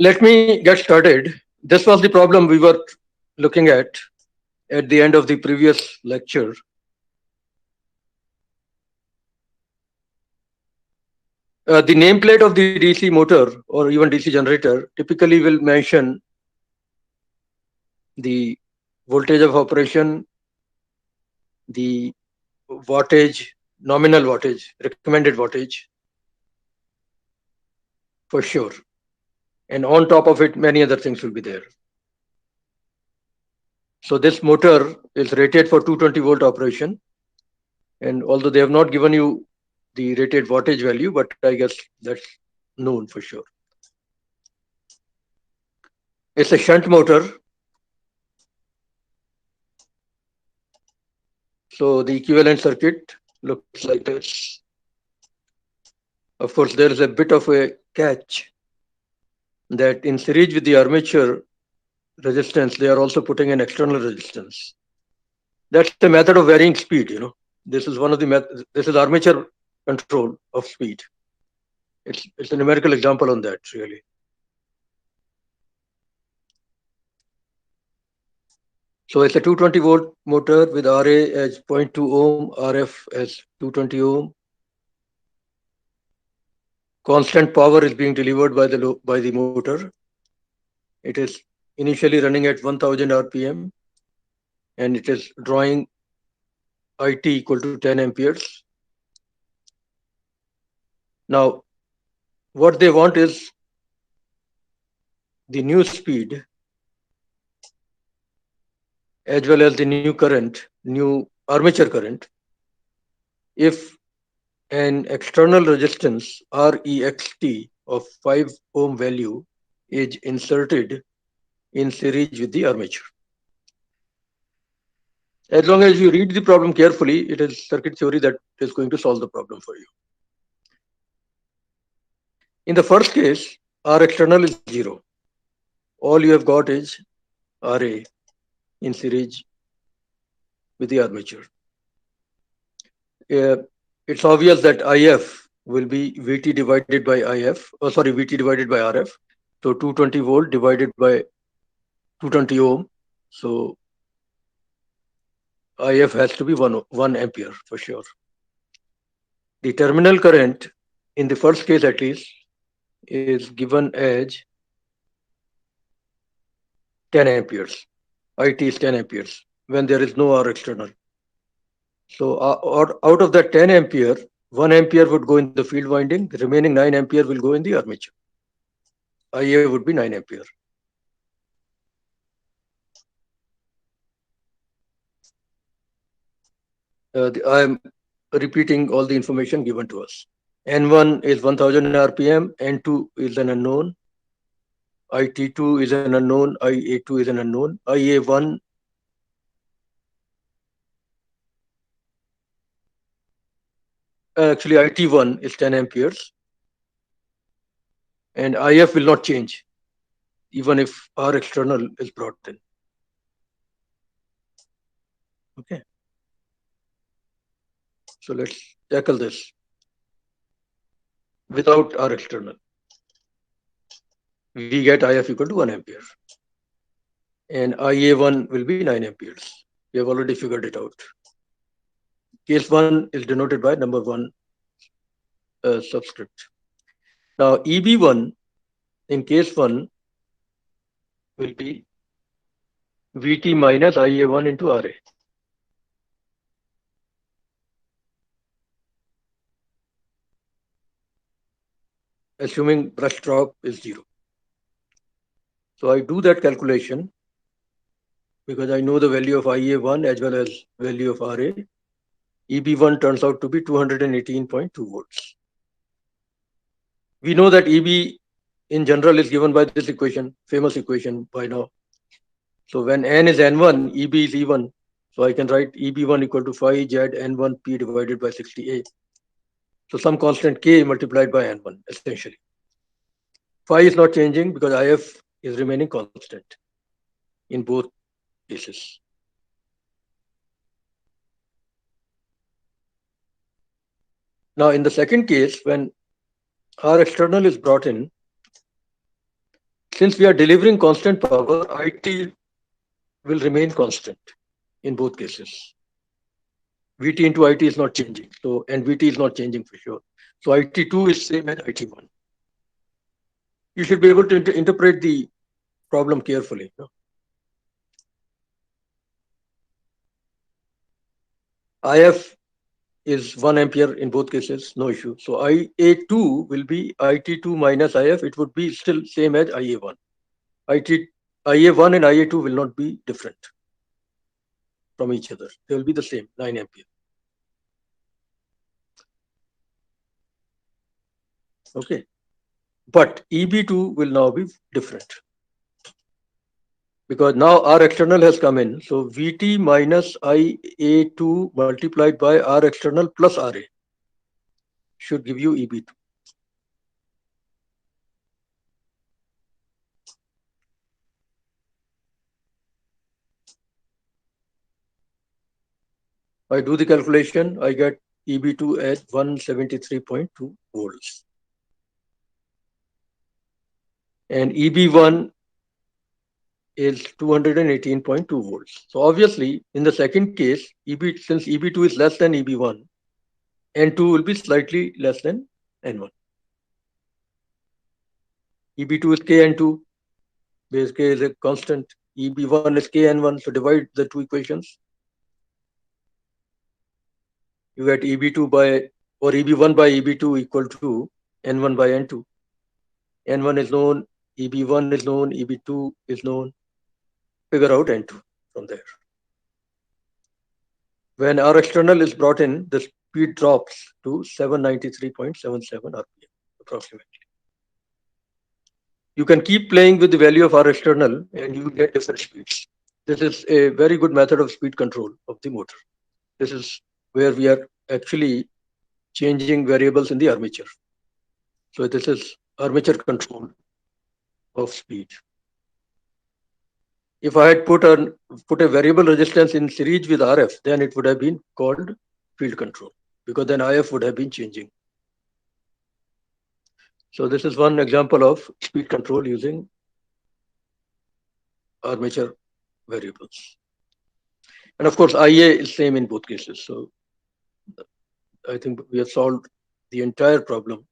Let me get started. This was the problem we were looking at the end of the previous lecture. The nameplate of the DC motor or even DC generator typically will mention the voltage of operation, the wattage, nominal wattage, recommended wattage for sure. And on top of it, many other things will be there. So this motor is rated for 220 volt operation. And although they have not given you the rated wattage value, but I guess that's known for sure. It's a shunt motor. So the equivalent circuit looks like this. Of course, there is a bit of a catch that in series with the armature resistance, they are also putting an external resistance. That's the method of varying speed. This is one of the this is armature control of speed. It's a numerical example on that really. So it's a 220 volt motor with RA as 0.2 ohm, RF as 220 ohm. Constant power is being delivered by the motor. It is initially running at 1000 RPM and it is drawing IT equal to 10 amperes. Now, what they want is the new speed as well as the new current, new armature current. If an external resistance REXT of 5 ohm value is inserted in series with the armature. As long as you read the problem carefully, it is circuit theory that is going to solve the problem for you. In the first case, R external is 0. All you have got is RA in series with the armature. It's obvious that IF will be VT divided by VT divided by RF. So 220 volt divided by 220 ohm. So IF has to be 1 ampere for sure. The terminal current in the first case at least is given as 10 amperes. IT is 10 amperes when there is no R external. So out of that 10 ampere, 1 ampere would go in the field winding, the remaining 9 ampere will go in the armature. IA would be 9 ampere. I am repeating all the information given to us. N1 is 1000 RPM, N2 is an unknown, IT2 is an unknown, IA2 is an unknown, IA1 actually IT1 is 10 amperes and IF will not change even if R external is brought in. Okay. So let's tackle this without R external. We get IF equal to 1 ampere and IA1 will be 9 amperes. We have already figured it out. Case 1 is denoted by number 1 subscript. Now EB1 in case 1 will be VT minus IA1 into RA. Assuming brush drop is 0. So I do that calculation because I know the value of IA1 as well as value of RA. EB1 turns out to be 218.2 volts. We know that EB in general is given by this equation, famous equation by now. So when N is N1, EB is E1. So I can write EB1 equal to phi Z N1P divided by 60A. So some constant K multiplied by N1 essentially. Phi is not changing because IF is remaining constant in both cases. Now in the second case, when R external is brought in, since we are delivering constant power, IT will remain constant in both cases. VT into IT is not changing. So, and VT is not changing for sure. So IT2 is same as IT1. You should be able to interpret the problem carefully. IF is 1 ampere in both cases, no issue. So IA2 will be IT2 minus IF. It would be still same as IA1. IA1 and IA2 will not be different from each other. They will be the same, 9 ampere. Okay. But EB2 will now be different, because now R external has come in. So VT minus IA2 multiplied by R external plus RA should give you EB2. I do the calculation, I get EB2 at 173.2 volts. And EB1 is 218.2 volts. So obviously, in the second case, since EB2 is less than EB1, N2 will be slightly less than N1. EB2 is Kn2, base K is a constant, EB1 is Kn1, so divide the two equations. You get EB2 by, or EB1 by EB2 equal to N1 by N2. N1 is known, EB1 is known, EB2 is known. Figure out N2 from there. When R external is brought in, the speed drops to 793.77 RPM approximately. You can keep playing with the value of R external and you will get different speeds. This is a very good method of speed control of the motor. This is where we are actually changing variables in the armature. So this is armature control of speed. If I had put a variable resistance in series with RF, then it would have been called field control, because then IF would have been changing. So this is one example of speed control using armature variables. And of course, IA is same in both cases. So I think we have solved the entire problem.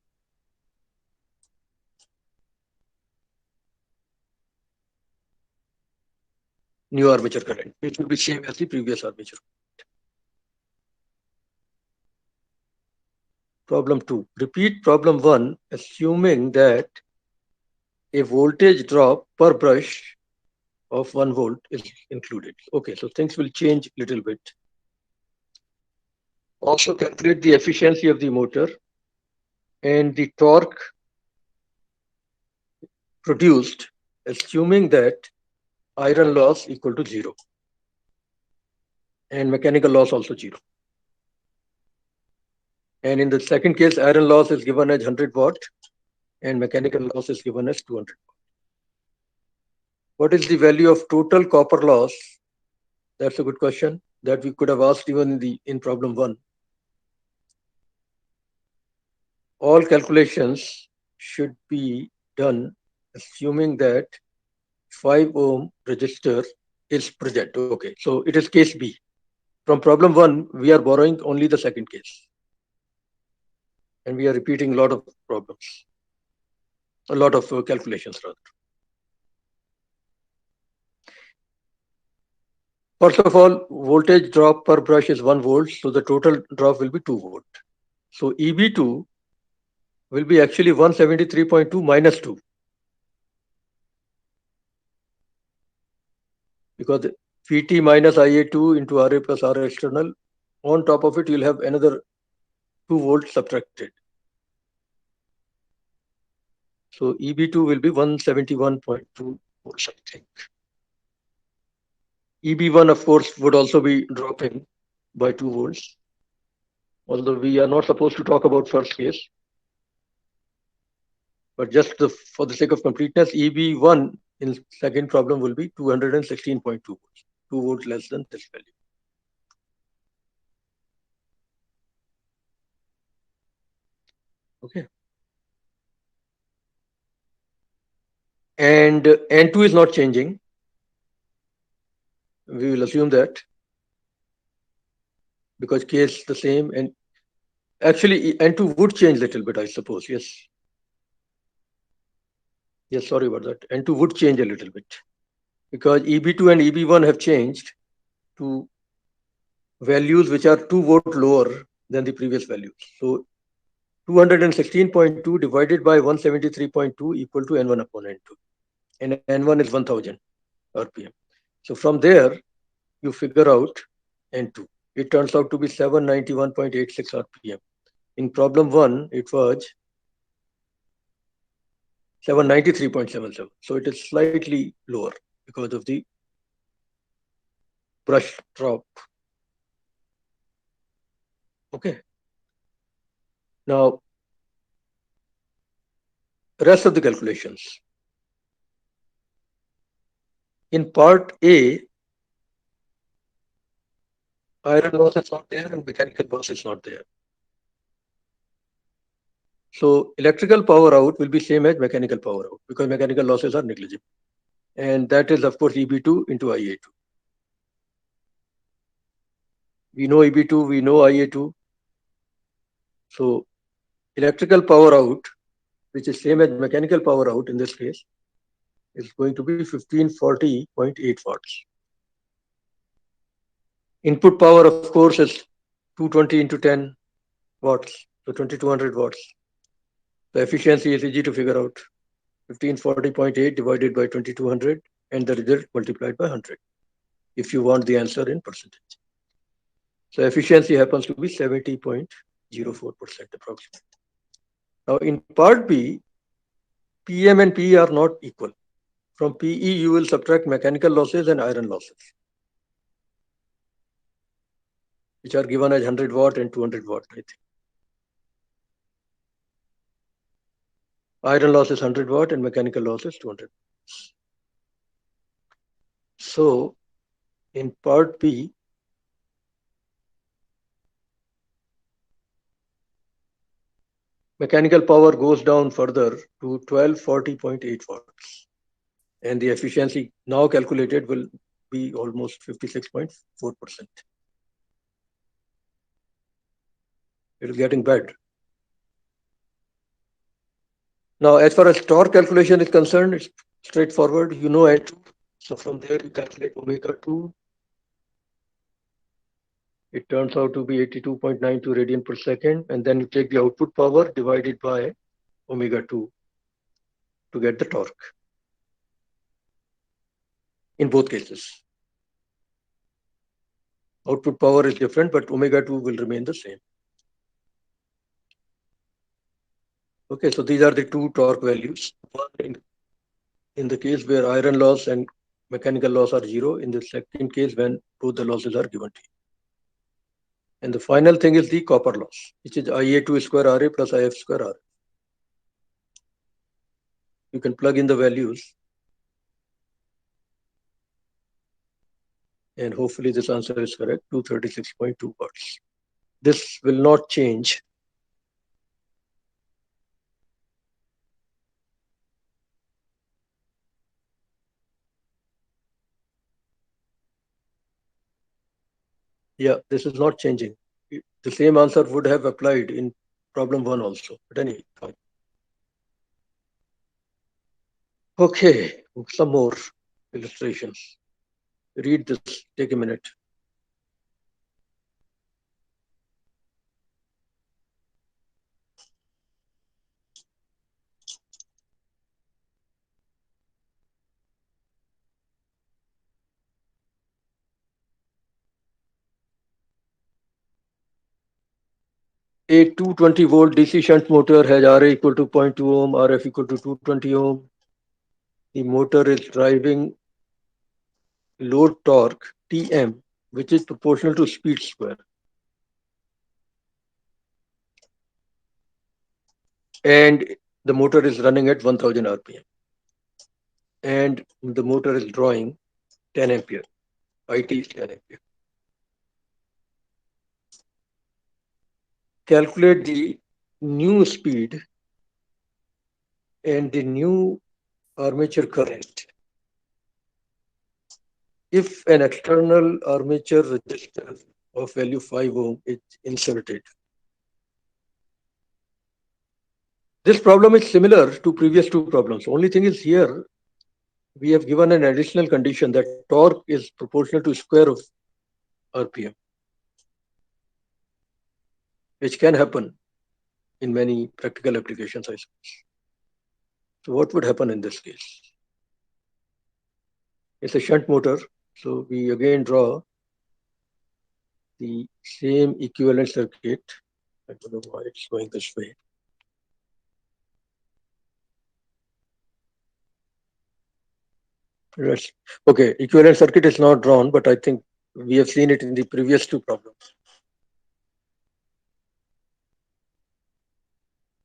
New armature current, which will be same as the previous armature. Problem 2. Repeat problem 1, assuming that a voltage drop per brush of 1 volt is included. Okay, so things will change a little bit. Also calculate the efficiency of the motor and the torque produced, assuming that iron loss equal to 0 and mechanical loss also 0. And in the second case, iron loss is given as 100 watt and mechanical loss is given as 200 watt. What is the value of total copper loss? That's a good question that we could have asked even in problem 1. All calculations should be done assuming that 5 ohm resistor is present. Okay, so it is case B. From problem 1, we are borrowing only the second case. And we are repeating a lot of problems, a lot of calculations rather. First of all, voltage drop per brush is 1 volt, so the total drop will be 2 volt. So EB2 will be actually 173.2 minus 2. Because VT minus IA2 into RA plus RA external, on top of it, you'll have another 2 volts subtracted. So EB2 will be 171.2 volts, I think. EB1, of course, would also be dropping by 2 volts. Although we are not supposed to talk about first case. But just for the sake of completeness, EB1 in second problem will be 216.2 volts, 2 volts less than this value. Okay. and N2 is not changing. We will assume that because K is the same, and actually N2 would change a little bit, I suppose. Yes. Yes, sorry about that. N2 would change a little bit because EB2 and EB1 have changed to values which are 2 volt lower than the previous values. So 216.2 divided by 173.2 equal to N1 upon N2. And N1 is 1000 RPM. So from there, you figure out N2. It turns out to be 791.86 RPM. In problem 1, it was 793.77. So it is slightly lower because of the brush drop. Okay. Now, rest of the calculations. In part A, iron loss is not there and mechanical loss is not there. So electrical power out will be same as mechanical power out because mechanical losses are negligible. And that is, of course, EB2 into IA2. We know EB2, we know IA2. So electrical power out, which is same as mechanical power out in this case, is going to be 1540.8 watts. Input power, of course, is 220 into 10 watts, so 2200 watts. The efficiency is easy to figure out. 1540.8 divided by 2200 and the result multiplied by 100 if you want the answer in percentage. So efficiency happens to be 70.04% approximately. Now in part B, PM and PE are not equal. From PE, you will subtract mechanical losses and iron losses, which are given as 100 watt and 200 watt, I think. Iron loss is 100 watt and mechanical loss is 200. So in part B, mechanical power goes down further to 1240.8 watts. And the efficiency now calculated will be almost 56.4%. It is getting bad. Now, as far as torque calculation is concerned, it's straightforward. You know N2. So from there, you calculate omega 2. It turns out to be 82.92 radian per second. And then you take the output power divided by omega 2 to get the torque in both cases. Output power is different, but omega 2 will remain the same. Okay, so these are the two torque values. One in the case where iron loss and mechanical loss are 0, in the second case when both the losses are given to you. And the final thing is the copper loss, which is IA2 square RA plus IF square RA. You can plug in the values and hopefully this answer is correct, 236.2 watts. This will not change. Yeah, this is not changing. The same answer would have applied in problem 1 also, but anyhow. Okay, some more illustrations. Read this, take a minute. A 220 volt DC shunt motor has RA equal to 0.2 ohm, RF equal to 220 ohm. The motor is driving load torque Tm, which is proportional to speed square. And the motor is running at 1000 RPM. And the motor is drawing 10 ampere. IT is 10 ampere. Calculate the new speed and the new armature current. If an external armature resistor of value 5 ohm is inserted. This problem is similar to previous two problems. Only thing is here, we have given an additional condition that torque is proportional to square of RPM, which can happen in many practical applications, I suppose. So what would happen in this case? It's a shunt motor. So we again draw the same equivalent circuit. I don't know why it's going this way. Yes. Okay, equivalent circuit is not drawn, but I think we have seen it in the previous two problems.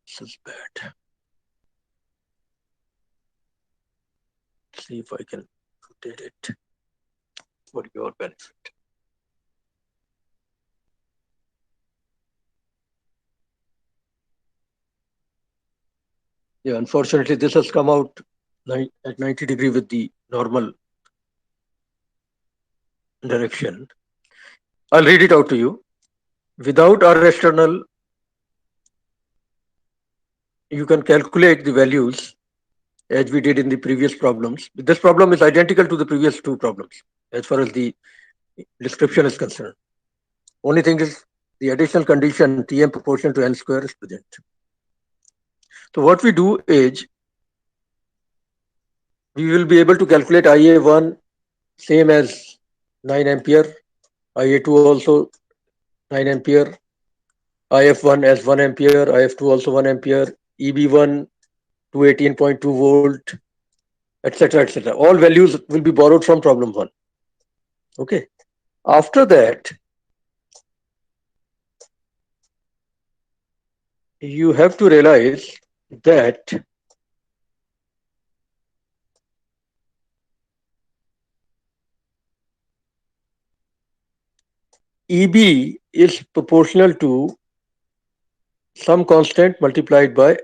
This is bad. See if I can rotate it for your benefit. Yeah, unfortunately, this has come out at 90 degree with the normal direction. I'll read it out to you. Without R external, you can calculate the values as we did in the previous problems. This problem is identical to the previous two problems as far as the description is concerned. Only thing is the additional condition Tm proportional to n square is present. So what we do is we will be able to calculate IA1 same as 9 ampere, IA2 also 9 ampere, IF1 as 1 ampere, IF2 also 1 ampere, EB1 to 18.2 volt, etc., etc. All values will be borrowed from problem 1. Okay. After that, you have to realize that EB is proportional to some constant multiplied by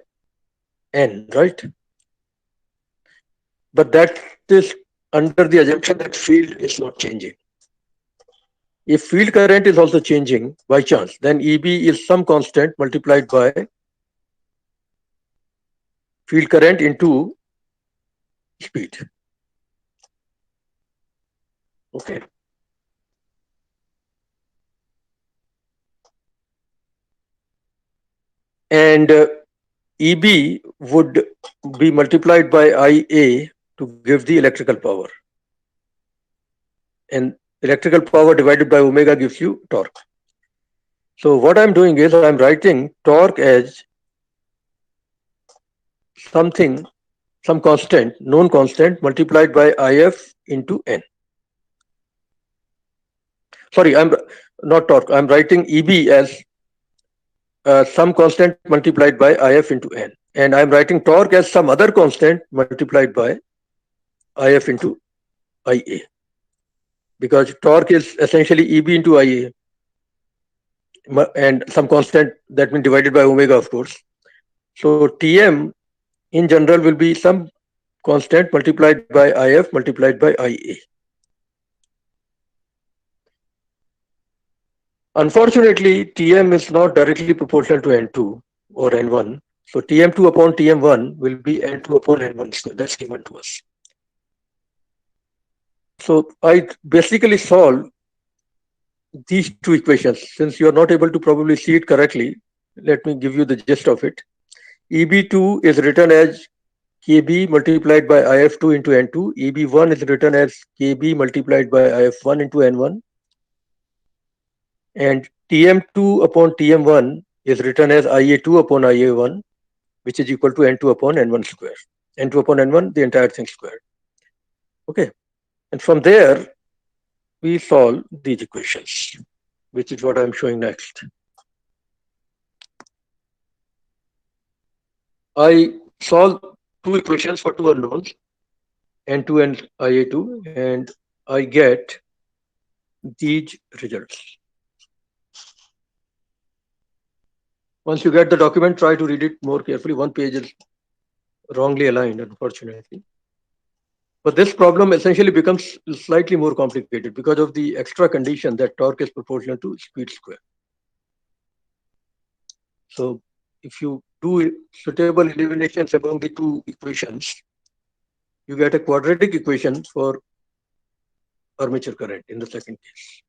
n, right? But that is under the assumption that field is not changing. If field current is also changing by chance, then EB is some constant multiplied by field current into speed. Okay. And EB would be multiplied by IA to give the electrical power. And electrical power divided by omega gives you torque. So what I'm doing is I'm writing torque as something, some constant, known constant multiplied by IF into N. Sorry, I'm not torque. I'm writing EB as some constant multiplied by IF into N. And I'm writing torque as some other constant multiplied by IF into IA. Because torque is essentially EB into IA and some constant that means divided by omega, of course. So Tm in general will be some constant multiplied by IF multiplied by IA. Unfortunately, Tm is not directly proportional to N2 or N1. So Tm2 upon Tm1 will be N2 upon N1 square. That's given to us. So I basically solve these two equations. Since you are not able to probably see it correctly, let me give you the gist of it. EB2 is written as KB multiplied by IF2 into N2. EB1 is written as KB multiplied by IF1 into N1. And Tm2 upon Tm1 is written as IA2 upon IA1, which is equal to N2 upon N1 square. N2 upon N1, the entire thing squared. Okay. And from there, we solve these equations, which is what I'm showing next. I solve two equations for two unknowns, N2 and IA2, and I get these results. Once you get the document, try to read it more carefully. One page is wrongly aligned, unfortunately. But this problem essentially becomes slightly more complicated because of the extra condition that torque is proportional to speed square. So if you do suitable eliminations among the two equations, you get a quadratic equation for armature current in the second case,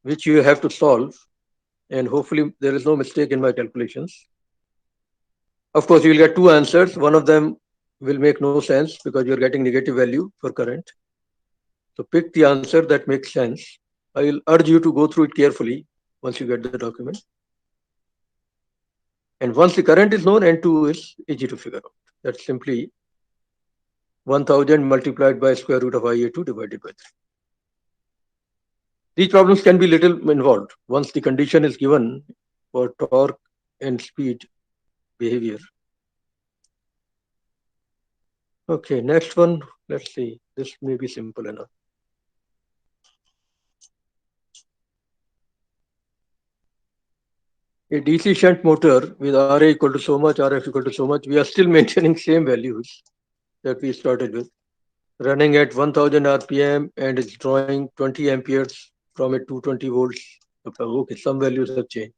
which you have to solve. And hopefully there is no mistake in my calculations. Of course, you will get two answers. One of them will make no sense because you're getting negative value for current. So pick the answer that makes sense. I will urge you to go through it carefully once you get the document. And once the current is known, N2 is easy to figure out. That's simply 1000 multiplied by square root of IA2 divided by 3. These problems can be little involved once the condition is given for torque and speed behavior. Okay, next one, let's see. This may be simple enough. A DC shunt motor with Ra equal to so much, Rf equal to so much, we are still maintaining same values that we started with, running at 1000 RPM and it's drawing 20 amperes from a 220 volts. Okay, some values have changed.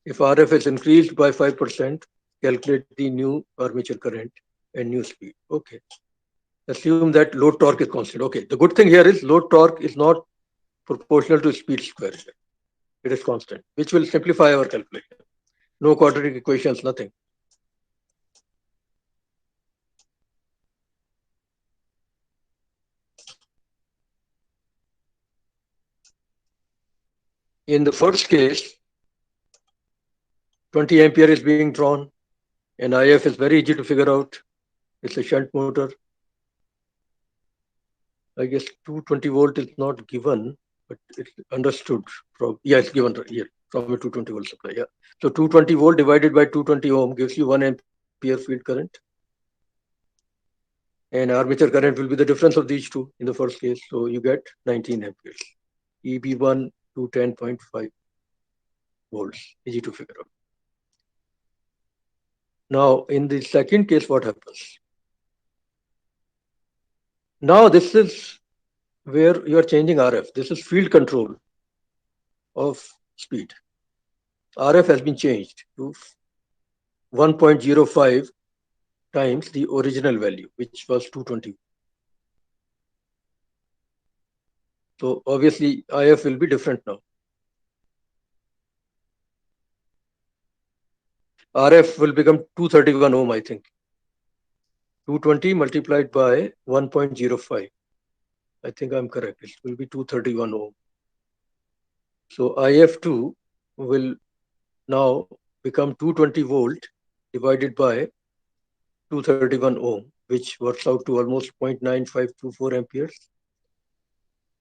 If Rf is increased by 5%, calculate the new armature current and new speed. Okay. Assume that load torque is constant. Okay. The good thing here is load torque is not proportional to speed square. It is constant, which will simplify our calculation. No quadratic equations, nothing. In the first case, 20 ampere is being drawn, and IF is very easy to figure out. It's a shunt motor. I guess 220 volt is not given, but it's understood from, yeah, it's given here from a 220 volt supply. Yeah. So 220 volt divided by 220 ohm gives you 1 ampere field current. And armature current will be the difference of these two in the first case. So you get 19 amperes. EB1 to 10.5 volts. Easy to figure out. Now, in the second case, what happens? Now, this is where you are changing RF. This is field control of speed. RF has been changed to 1.05 times the original value, which was 220. So obviously, IF will be different now. RF will become 231 ohm, I think. 220 multiplied by 1.05. I think I'm correct. It will be 231 ohm. So IF2 will now become 220 volt divided by 231 ohm, which works out to almost 0.9524 amperes.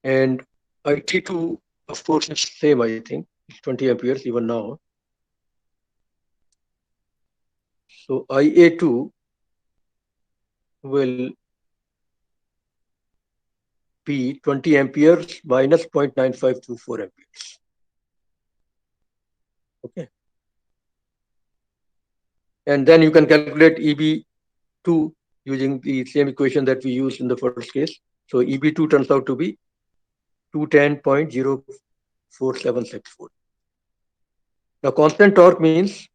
And IT2, of course, is same, I think. It's 20 amperes even now. So IA2 will be 20 amperes minus 0.9524 amperes. Okay. And then you can calculate EB2 using the same equation that we used in the first case. So EB2 turns out to be 210.04764. Now constant torque means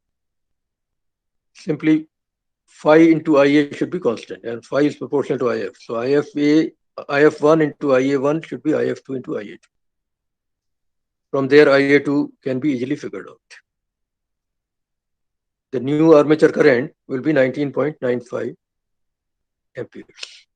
simply phi into IA should be constant, and phi is proportional to IF. So IF1 into IA1 should be IF2 into IA2. From there, IA2 can be easily figured out. The new armature current will be 19.95 amperes.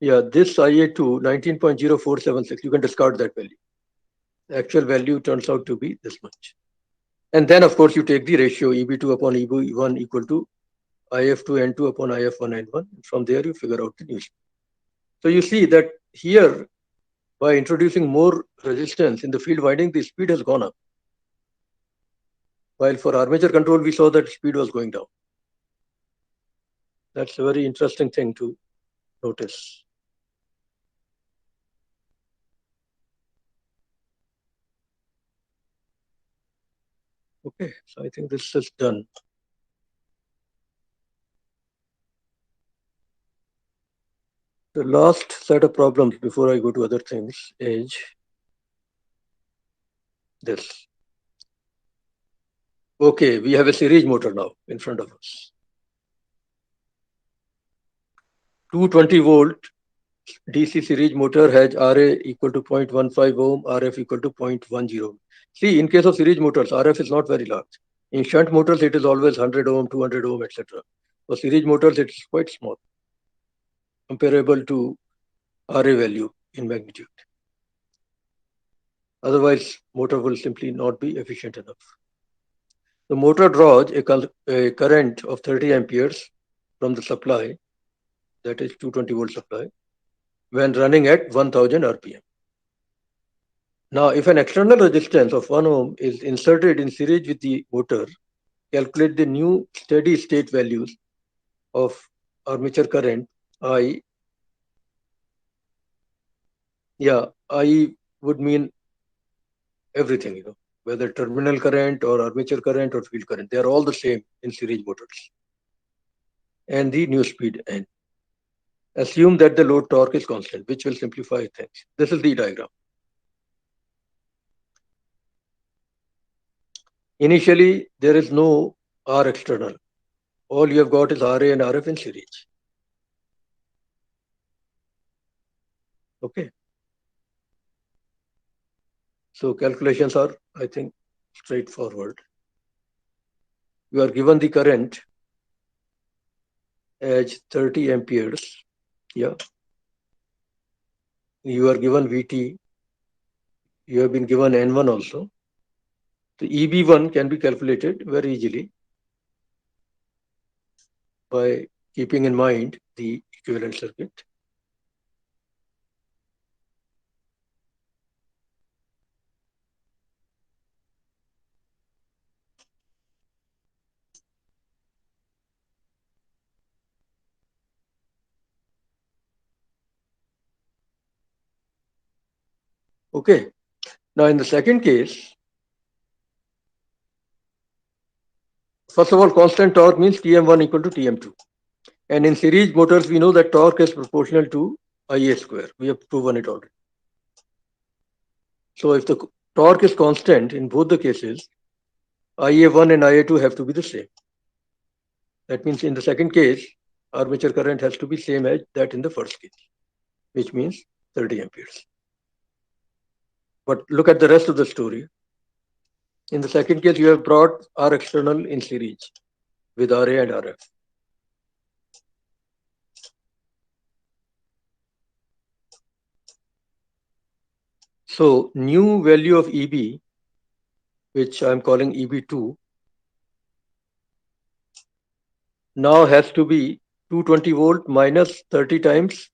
Yeah, this IA2, 19.0476, you can discard that value. The actual value turns out to be this much. And then, of course, you take the ratio EB2 upon EB1 equal to IF2N2 upon IF1N1. From there, you figure out the new speed. So you see that here, by introducing more resistance in the field winding, the speed has gone up. While for armature control, we saw that speed was going down. That's a very interesting thing to notice. Okay, so I think this is done. The last set of problems before I go to other things is this. Okay, we have a series motor now in front of us. 220 volt DC series motor has RA equal to 0.15 ohm, RF equal to 0.10. See, in case of series motors, RF is not very large. In shunt motors, it is always 100 ohm, 200 ohm, etc. For series motors, it's quite small, comparable to RA value in magnitude. Otherwise, motor will simply not be efficient enough. The motor draws a current of 30 amperes from the supply, that is 220 volt supply, when running at 1000 RPM. Now, if an external resistance of 1 ohm is inserted in series with the motor, calculate the new steady state values of armature current I. Yeah, I would mean everything, whether terminal current or armature current or field current, they are all the same in series motors. And the new speed N. Assume that the load torque is constant, which will simplify things. This is the diagram. Initially, there is no R external. All you have got is RA and RF in series. Okay. So calculations are, I think, straightforward. You are given the current as 30 amperes. Yeah. You are given VT. You have been given N1 also. The EB1 can be calculated very easily by keeping in mind the equivalent circuit. Okay. Now, in the second case, first of all, constant torque means Tm1 equal to Tm2. And in series motors, we know that torque is proportional to Ia square. We have proven it already. So if the torque is constant in both the cases, Ia1 and Ia2 have to be the same. That means in the second case, armature current has to be same as that in the first case, which means 30 amperes. But look at the rest of the story. In the second case, you have brought R external in series with RA and RF. So new value of EB, which I'm calling EB2, now has to be 220 volt minus 30 times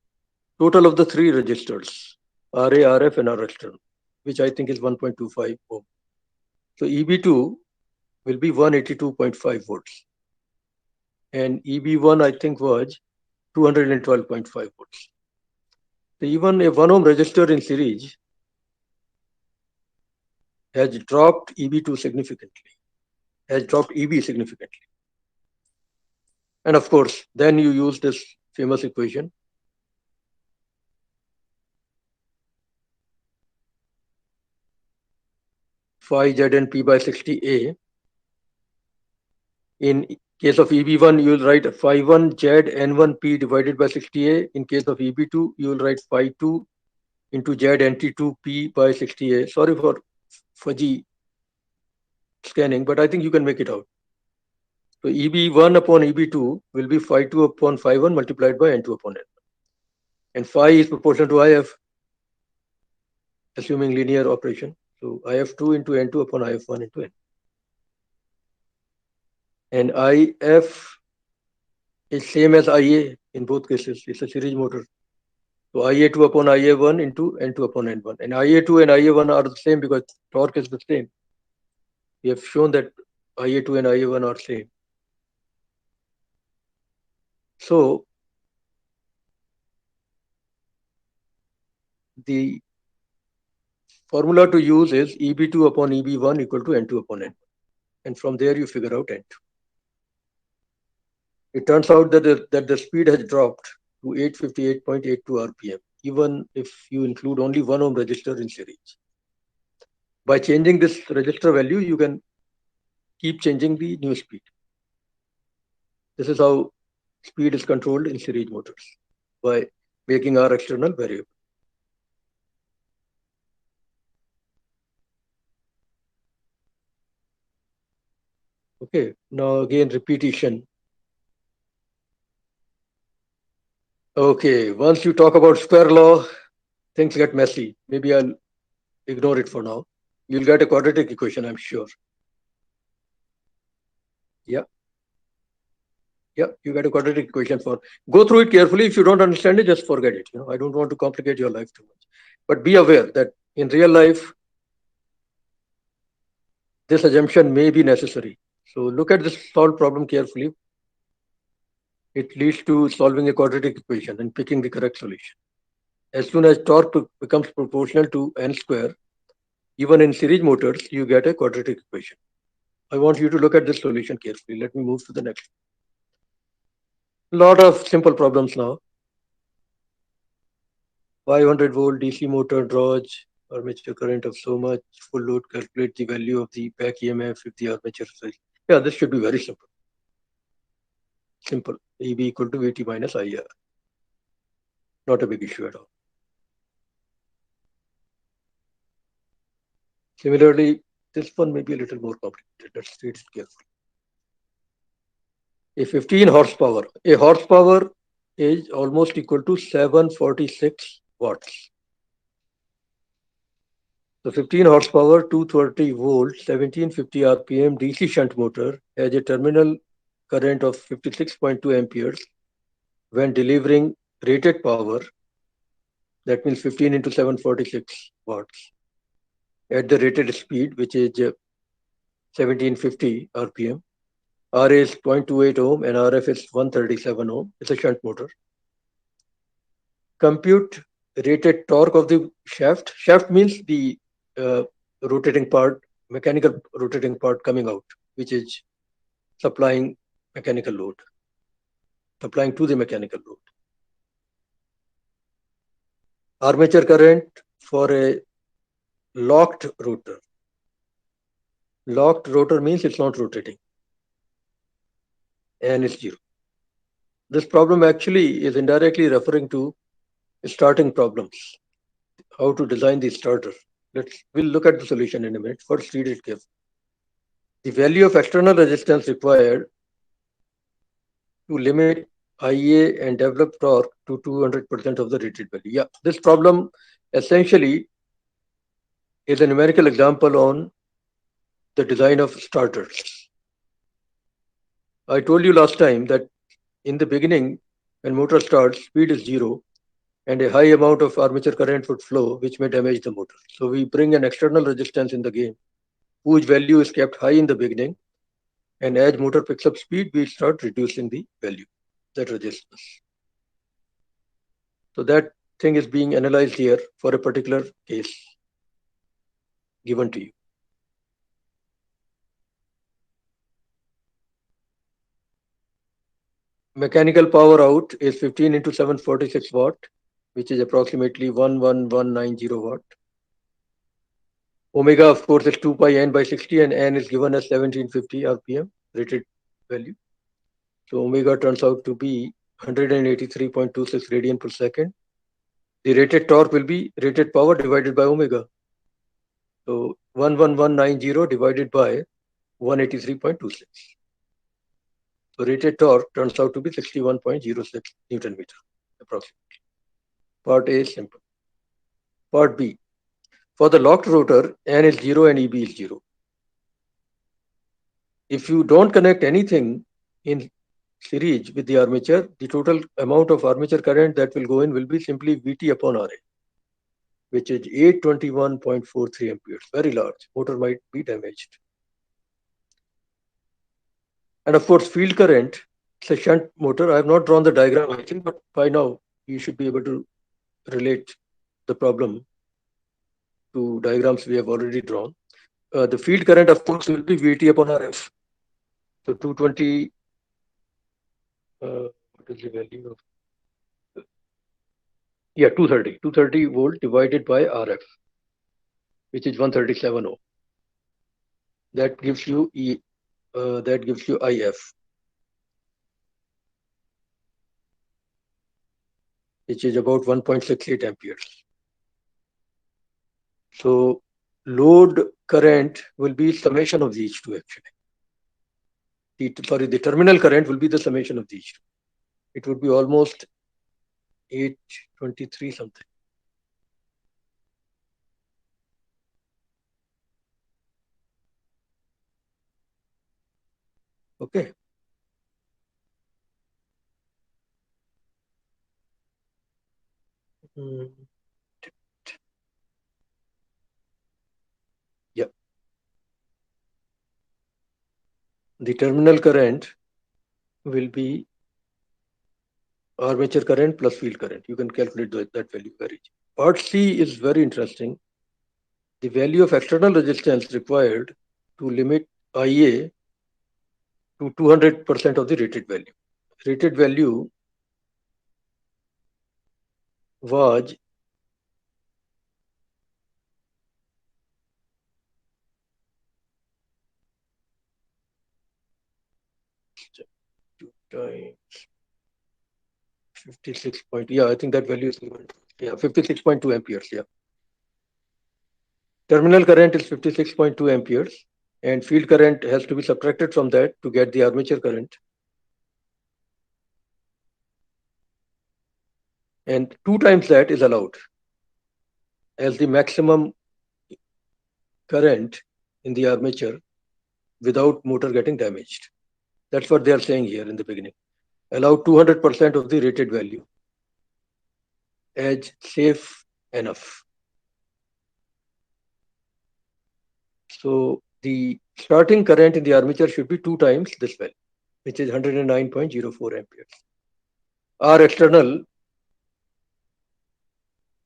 total of the three registers, RA, RF, and R external, which I think is 1.25 ohm. So EB2 will be 182.5 volts. And EB1, I think, was 212.5 volts. So even a 1 ohm resistor in series has dropped EB2 significantly, has dropped EB significantly. And of course, then you use this famous equation. Phi Zn P by 60A. In case of EB1, you will write phi 1 Z N1 P divided by 60A. In case of EB2, you will write phi 2 into Z NT2 P by 60A. Sorry for fuzzy scanning, but I think you can make it out. So EB1 upon EB2 will be phi 2 upon phi 1 multiplied by N2 upon N1. And phi is proportional to IF, assuming linear operation. So IF2 into N2 upon IF1 into N. And IF is same as IA in both cases. It's a series motor. So IA2 upon IA1 into N2 upon N1. And IA2 and IA1 are the same because torque is the same. We have shown that IA2 and IA1 are same. So the formula to use is EB2 upon EB1 equal to N2 upon N1. And from there you figure out N2. It turns out that the speed has dropped to 858.82 RPM, even if you include only 1 ohm resistor in series. By changing this resistor value, you can keep changing the new speed. This is how speed is controlled in series motors, by making our external variable. Okay, now again repetition. Okay, once you talk about square law, things get messy. Maybe I'll ignore it for now. You'll get a quadratic equation, I'm sure. Yeah. Yeah, you get a quadratic equation for. Go through it carefully. If you don't understand it, just forget it. I don't want to complicate your life too much. But be aware that in real life, this assumption may be necessary. So look at this solved problem carefully. It leads to solving a quadratic equation and picking the correct solution. As soon as torque becomes proportional to n square, even in series motors, you get a quadratic equation. I want you to look at this solution carefully. Let me move to the next. A lot of simple problems now. 500 volt DC motor draws armature current of so much, full load, calculate the value of the back EMF if the armature size. Yeah, this should be very simple. Simple. EB equal to VT minus IR. Not a big issue at all. Similarly, this one may be a little more complicated. Let's read it carefully. A 15 horsepower. A horsepower is almost equal to 746 watts. The 15 horsepower, 230 volt, 1750 RPM DC shunt motor has a terminal current of 56.2 amperes when delivering rated power, that means 15 into 746 watts, at the rated speed, which is 1750 RPM. RA is 0.28 ohm and RF is 137 ohm. It's a shunt motor. Compute rated torque of the shaft. Shaft means the rotating part, mechanical rotating part coming out, which is supplying mechanical load, supplying to the mechanical load. Armature current for a locked rotor. Locked rotor means it's not rotating, and it's zero. This problem actually is indirectly referring to starting problems, how to design the starter. We'll look at the solution in a minute. First, read it carefully. The value of external resistance required to limit IA and develop torque to 200% of the rated value. Yeah, this problem essentially is a numerical example on the design of starters. I told you last time that in the beginning, when motor starts, speed is zero and a high amount of armature current would flow, which may damage the motor. So we bring an external resistance in the game, whose value is kept high in the beginning. And as motor picks up speed, we start reducing the value, that resistance. So that thing is being analyzed here for a particular case given to you. Mechanical power out is 15 into 746 watt, which is approximately 11190 watt. Omega, of course, is 2 pi n by 60, and n is given as 1750 RPM rated value. So omega turns out to be 183.26 radian per second. The rated torque will be rated power divided by omega. So 11190 divided by 183.26. So rated torque turns out to be 61.06 Newton meter approximately. Part A is simple. Part B. For the locked rotor, N is 0 and EB is 0. If you don't connect anything in series with the armature, the total amount of armature current that will go in will be simply VT upon RA, which is 821.43 amperes, very large. Motor might be damaged. And of course, field current It's a shunt motor. I have not drawn the diagram, I think, but by now you should be able to relate the problem to diagrams we have already drawn. The field current, of course, will be VT upon RF. So 220, what is the value of? Yeah, 230 volt divided by RF, which is 137 ohm. That gives you IF, which is about 1.68 amperes. So load current will be summation of these two actually. The terminal current will be the summation of these two. It would be almost 823 something. Okay. Yeah. The terminal current will be armature current plus field current. You can calculate that value very easy. Part C is very interesting. The value of external resistance required to limit IA to 200% of the rated value. Rated value was times 56 point. Yeah, I think that value is given. Yeah, 56.2 amperes. Yeah. Terminal current is 56.2 amperes, and field current has to be subtracted from that to get the armature current. And 2 times that is allowed as the maximum current in the armature without motor getting damaged. That's what they are saying here in the beginning. Allow 200% of the rated value as safe enough. So the starting current in the armature should be 2 times this value, which is 109.04 amperes. Our external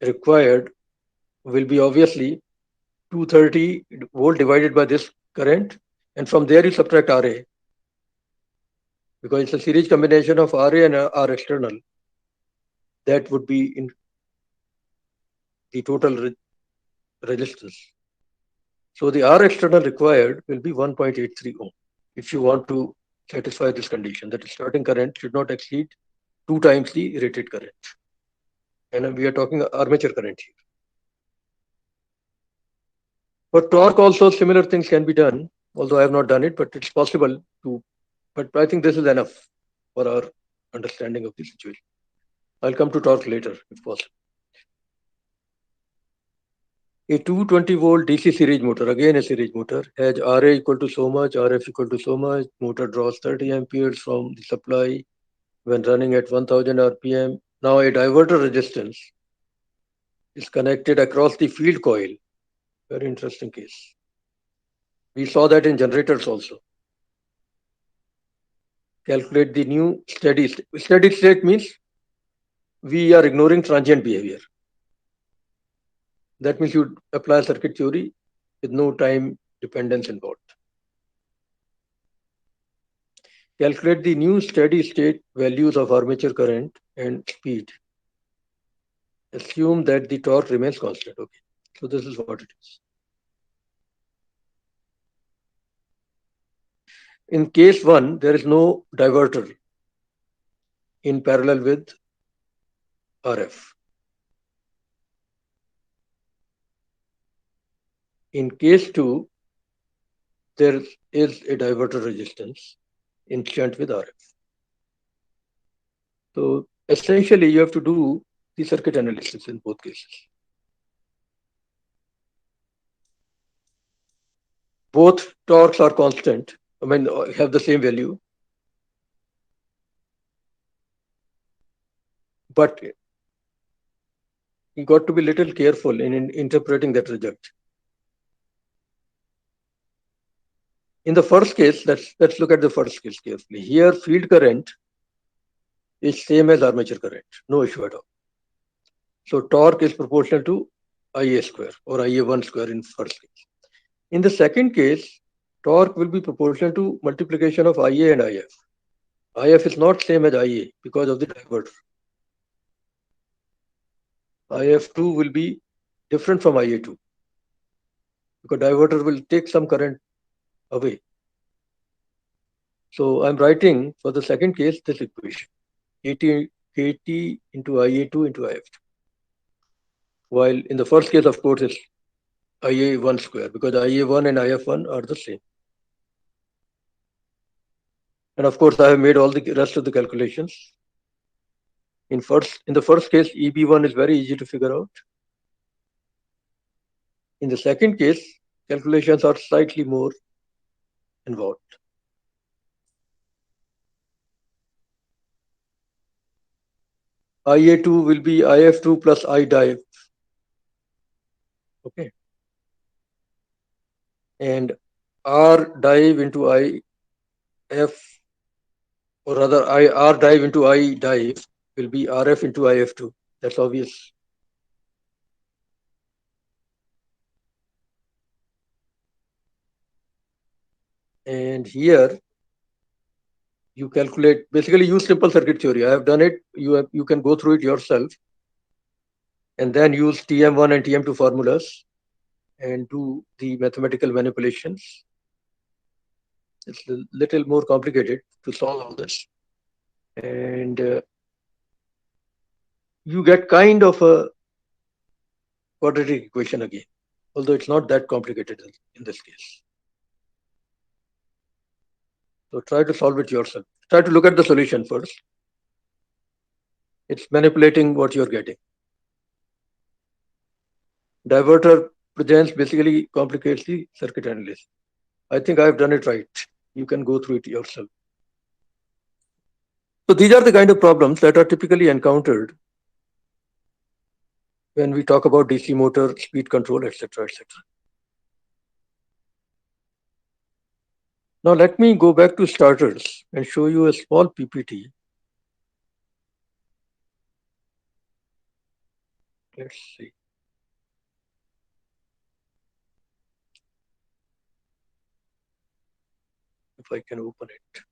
required will be obviously 230 volt divided by this current, and from there you subtract RA, because it's a series combination of RA and R external. That would be in the total resistance. So the R external required will be 1.83 ohm if you want to satisfy this condition, that the starting current should not exceed 2 times the rated current. And we are talking armature current here. For torque also similar things can be done, although I have not done it, but it's possible to. But I think this is enough for our understanding of the situation. I'll come to torque later if possible. A 220 volt DC series motor, again a series motor, has RA equal to so much, RF equal to so much. Motor draws 30 amperes from the supply when running at 1000 RPM. Now a diverter resistance is connected across the field coil. Very interesting case. We saw that in generators also. Calculate the new steady state. Steady state means we are ignoring transient behavior. That means you apply circuit theory with no time dependence involved. Calculate the new steady state values of armature current and speed. Assume that the torque remains constant. Okay, so this is what it is. In case 1, there is no diverter in parallel with RF. In case 2, there is a diverter resistance in shunt with RF. So essentially, you have to do the circuit analysis in both cases. Both torques are constant, have the same value. But you got to be a little careful in interpreting that result. In the first case, let's look at the first case carefully. Here, field current is same as armature current. No issue at all. So torque is proportional to Ia square or Ia1 square in first case. In the second case, torque will be proportional to multiplication of Ia and If. If is not same as Ia because of the diverter. If2 will be different from Ia2 because diverter will take some current away. So I'm writing for the second case this equation, KT into Ia2 into If2. While in the first case, of course, it's Ia1 square because Ia1 and If1 are the same. And of course, I have made all the rest of the calculations. In the first case, EB1 is very easy to figure out. In the second case, calculations are slightly more involved. Ia2 will be If2 plus I dive. Okay. And R dive into IF, or rather R dive into I dive will be RF into IF2. That's obvious. And here you calculate, basically use simple circuit theory. I have done it. You can go through it yourself and then use TM1 and TM2 formulas and do the mathematical manipulations. It's a little more complicated to solve all this. And you get kind of a quadratic equation again, although it's not that complicated in this case. So try to solve it yourself. Try to look at the solution first. It's manipulating what you're getting. Diverter presents basically complicates the circuit analysis. I think I've done it right. You can go through it yourself. So these are the kind of problems that are typically encountered when we talk about DC motor, speed control, etc., etc. Now let me go back to starters and show you a small PPT. Let's see. If I can open it.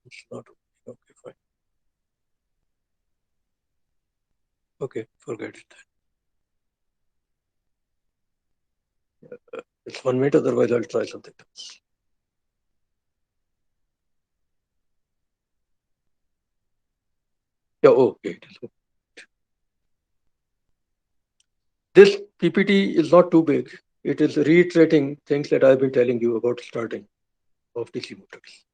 It's not opening. Okay, fine. Okay, forget it then. It's 1 minute, otherwise I'll try something else. Yeah, okay. It is. This PPT is not too big. It is reiterating things that I've been telling you about starting of DC motors.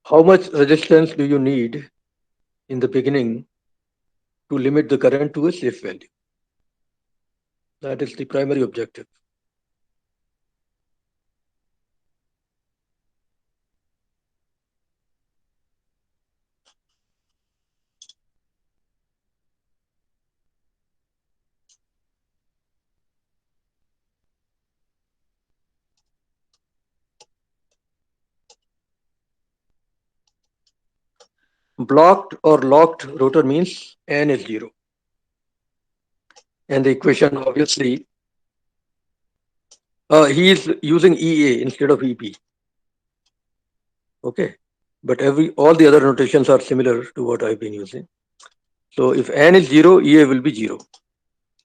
How much resistance do you need in the beginning to limit the current to a safe value? That is the primary objective. Blocked or locked rotor means N is 0. And the equation obviously, he is using EA instead of EP. Okay. But all the other notations are similar to what I've been using. So if N is 0, EA will be 0.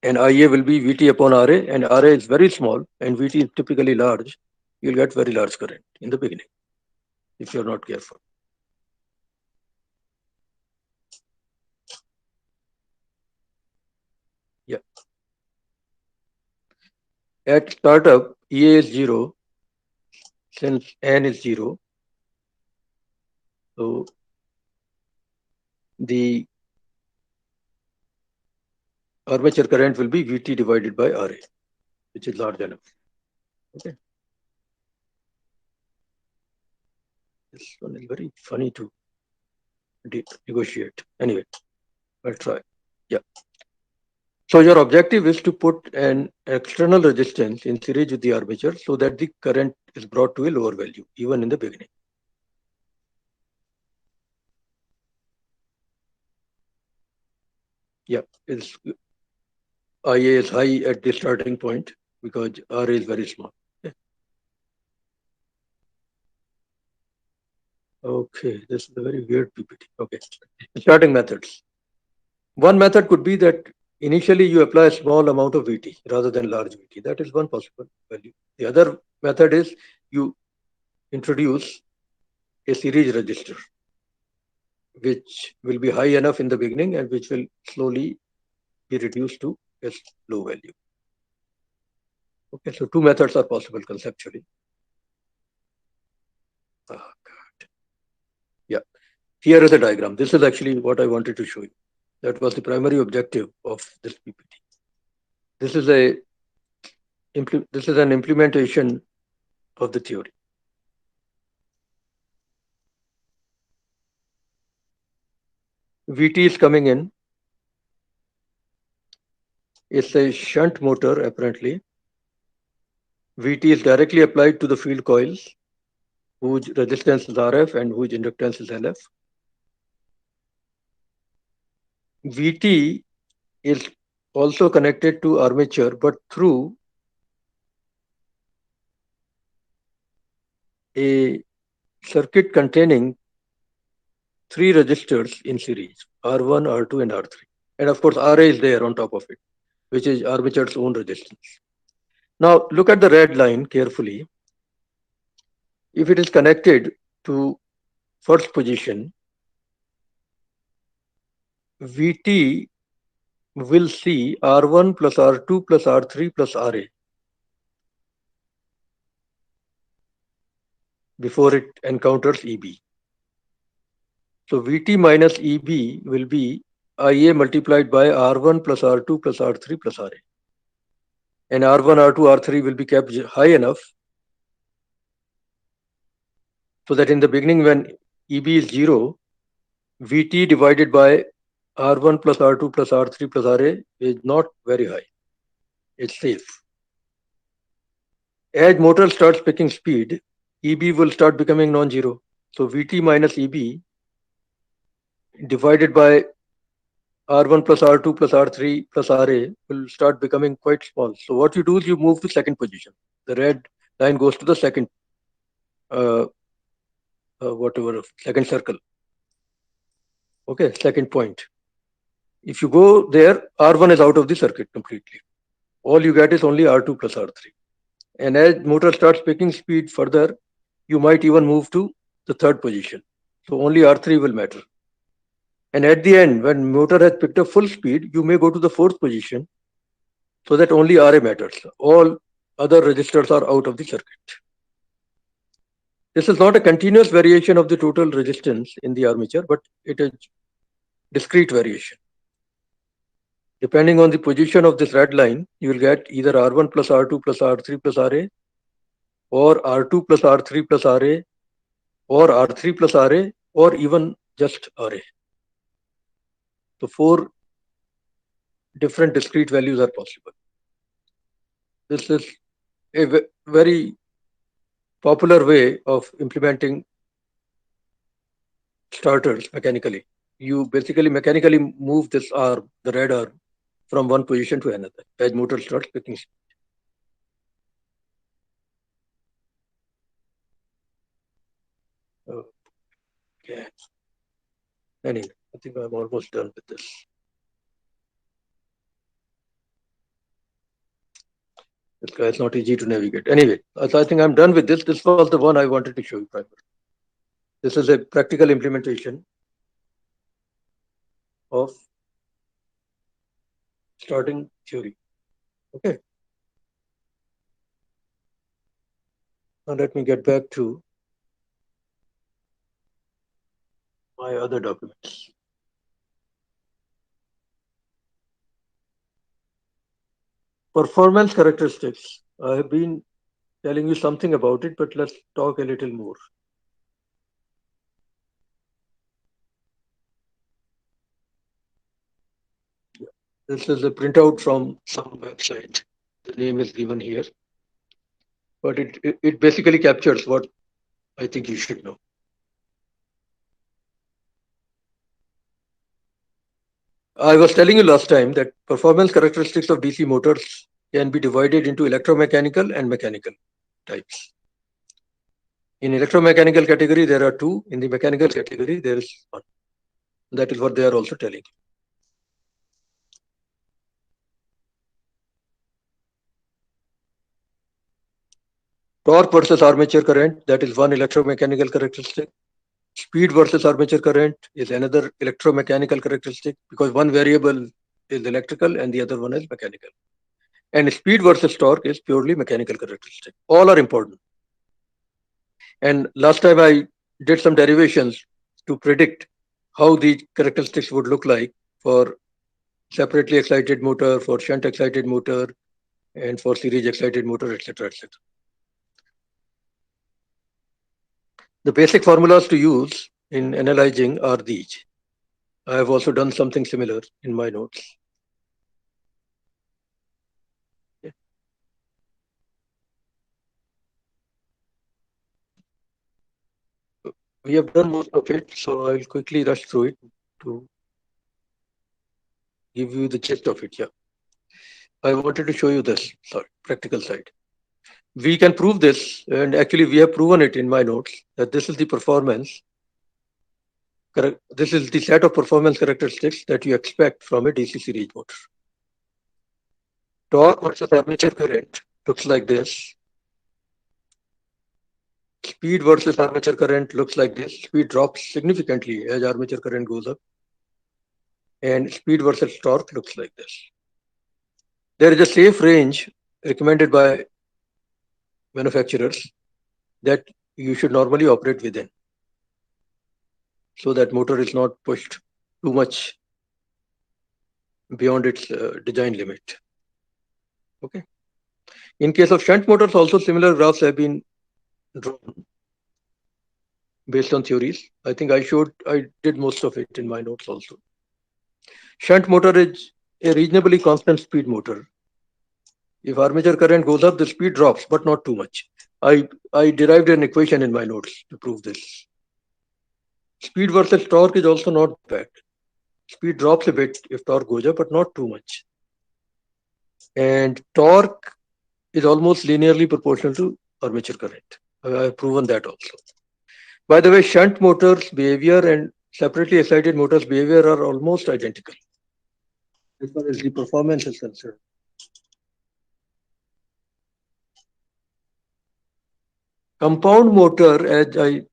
And Ia will be Vt upon Ra, and Ra is very small, and Vt is typically large. You'll get very large current in the beginning if you're not careful. Yeah. At startup, EA is 0, since N is 0. So the armature current will be Vt divided by Ra. which is large enough. Okay. This one is very funny to negotiate. Anyway, I'll try. Yeah. So your objective is to put an external resistance in series with the armature so that the current is brought to a lower value, even in the beginning. Yeah, IA is high at the starting point because RA is very small. Okay, this is a very weird PPT. Okay, starting methods. One method could be that initially you apply a small amount of VT rather than large VT. That is one possible value. The other method is you introduce a series resistor, which will be high enough in the beginning and which will slowly be reduced to a low value. Okay, so two methods are possible conceptually. Oh, God. Yeah, here is the diagram. This is actually what I wanted to show you. That was the primary objective of this PPT. This is an implementation of the theory. VT is coming in. It's a shunt motor, apparently. VT is directly applied to the field coils, whose resistance is RF and whose inductance is LF. VT is also connected to armature, but through a circuit containing three resistors in series, R1, R2, and R3. And of course, RA is there on top of it, which is armature's own resistance. Now, look at the red line carefully. If it is connected to first position, VT will see R1 plus R2 plus R3 plus RA before it encounters EB. So VT minus EB will be IA multiplied by R1 plus R2 plus R3 plus RA. And R1, R2, R3 will be kept high enough so that in the beginning when EB is 0, VT divided by R1 plus R2 plus R3 plus RA is not very high. It's safe. As motor starts picking speed, EB will start becoming non-zero. So VT minus EB divided by R1 plus R2 plus R3 plus RA will start becoming quite small. So what you do is you move to second position. The red line goes to the second, second circle. Okay, second point. If you go there, R1 is out of the circuit completely. All you get is only R2 plus R3. And as motor starts picking speed further, you might even move to the third position. So only R3 will matter. And at the end, when motor has picked up full speed, you may go to the fourth position so that only RA matters. All other resistors are out of the circuit. This is not a continuous variation of the total resistance in the armature, but it is discrete variation. Depending on the position of this red line, you will get either R1 plus R2 plus R3 plus RA, or R2 plus R3 plus RA, or R3 plus RA, or even just RA. So 4 different discrete values are possible. This is a very popular way of implementing starters mechanically. You basically mechanically move this arm, the red arm, from one position to another as motor starts picking speed. Okay. Anyway, I think I'm almost done with this. This guy is not easy to navigate. Anyway, so I think I'm done with this. This was the one I wanted to show you primarily. This is a practical implementation of starting theory. Okay. Now let me get back to my other documents. Performance characteristics. I have been telling you something about it, but let's talk a little more. This is a printout from some website. The name is given here, but it basically captures what I think you should know. I was telling you last time that performance characteristics of DC motors can be divided into electromechanical and mechanical types. In electromechanical category, there are two. In the mechanical category, there is one. That is what they are also telling. Torque versus armature current, that is one electromechanical characteristic. Speed versus armature current is another electromechanical characteristic because one variable is electrical and the other one is mechanical. And speed versus torque is purely mechanical characteristic. All are important. And last time I did some derivations to predict how the characteristics would look like for separately excited motor, for shunt excited motor, and for series excited motor, etc., etc. The basic formulas to use in analyzing are these. I have also done something similar in my notes. We have done most of it, so I'll quickly rush through it to give you the gist of it. Yeah, I wanted to show you this, sorry, practical side. We can prove this, and actually we have proven it in my notes, that this is the performance, this is the set of performance characteristics that you expect from a DC series motor. Torque versus armature current looks like this. Speed versus armature current looks like this. Speed drops significantly as armature current goes up. And speed versus torque looks like this. There is a safe range recommended by manufacturers that you should normally operate within, so that motor is not pushed too much beyond its design limit. Okay. In case of shunt motors, also similar graphs have been drawn based on theories. I think I did most of it in my notes also. Shunt motor is a reasonably constant speed motor. If armature current goes up, the speed drops, but not too much. I derived an equation in my notes to prove this. Speed versus torque is also not bad. Speed drops a bit if torque goes up, but not too much. And torque is almost linearly proportional to armature current. I have proven that also. By the way, shunt motors behavior and separately excited motors behavior are almost identical as far as the performance is concerned. Compound motor, as I